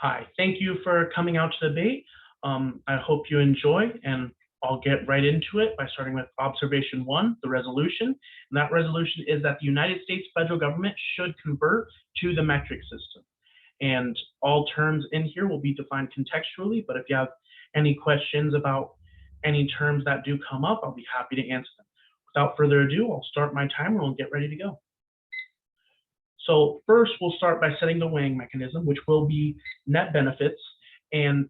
Hi, thank you for coming out to the debate. I hope you enjoy, and I'll get right into it by starting with observation one, the resolution. And that resolution is that the United States federal government should convert to the metric system. And all terms in here will be defined contextually, but if you have any questions about any terms that do come up, I'll be happy to answer them. Without further ado, I'll start my timer and get ready to go. So first, we'll start by setting the weighing mechanism, which will be net benefits. And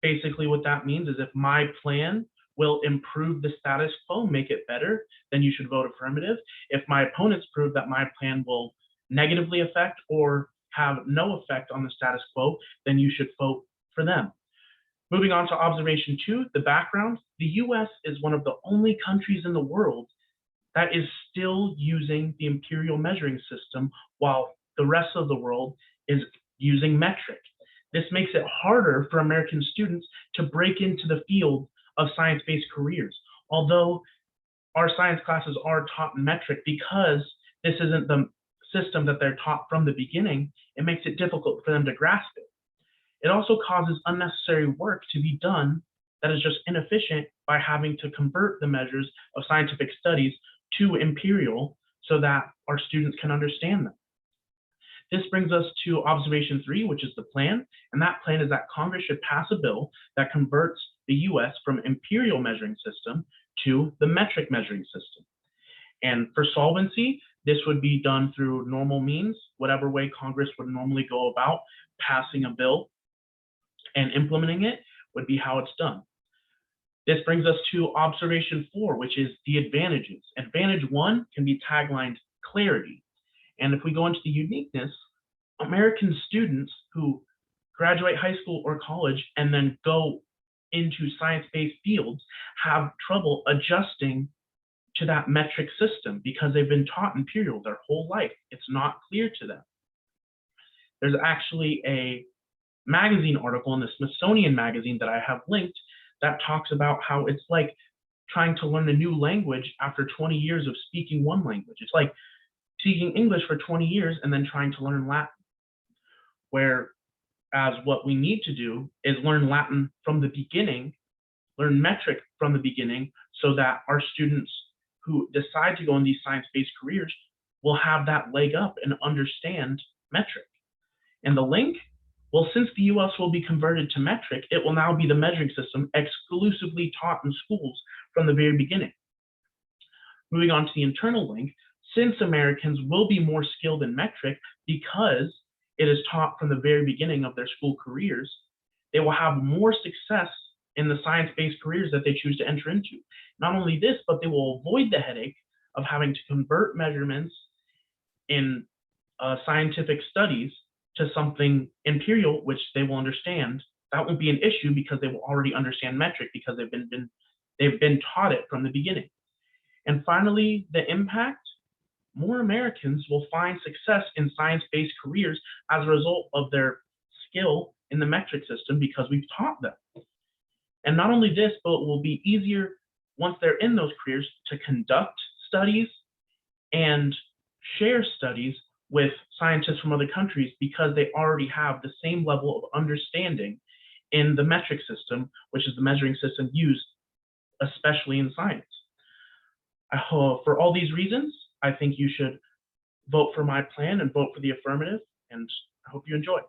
basically what that means is if my plan will improve the status quo, make it better, then you should vote affirmative. If my opponents prove that my plan will negatively affect or have no effect on the status quo, then you should vote for them. Moving on to observation two, the background. The US is one of the only countries in the world that is still using the imperial measuring system while the rest of the world is using metric. This makes it harder for American students to break into the field of science-based careers. Although our science classes are taught in metric, because this isn't the system that they're taught from the beginning, it makes it difficult for them to grasp it. It also causes unnecessary work to be done that is just inefficient by having to convert the measures of scientific studies to imperial so that our students can understand them. This brings us to observation three, which is the plan. And that plan is that Congress should pass a bill that converts the US from imperial measuring system to the metric measuring system. And for solvency, this would be done through normal means, whatever way Congress would normally go about passing a bill and implementing it would be how it's done. This brings us to observation four, which is the advantages. Advantage one can be taglined clarity. And if we go into the uniqueness, American students who graduate high school or college and then go into science-based fields have trouble adjusting to that metric system because they've been taught imperial their whole life. It's not clear to them. There's actually a magazine article in the Smithsonian magazine that I have linked that talks about how it's like trying to learn a new language after 20 years of speaking one language. It's like speaking English for 20 years and then trying to learn Latin. Whereas what we need to do is learn Latin from the beginning, learn metric from the beginning, so that our students who decide to go in these science-based careers will have that leg up and understand metric. And the link, well, since the US will be converted to metric, it will now be the measuring system exclusively taught in schools from the very beginning. Moving on to the internal link, since Americans will be more skilled in metric because it is taught from the very beginning of their school careers, they will have more success in the science-based careers that they choose to enter into. Not only this, but they will avoid the headache of having to convert measurements in scientific studies to something imperial, which they will understand. That won't be an issue because they will already understand metric because they've been taught it from the beginning. And finally, the impact, more Americans will find success in science-based careers as a result of their skill in the metric system because we've taught them. And not only this, but it will be easier once they're in those careers to conduct studies and share studies with scientists from other countries because they already have the same level of understanding in the metric system, which is the measuring system used especially in science. For all these reasons, I think you should vote for my plan and vote for the affirmative, and I hope you enjoy.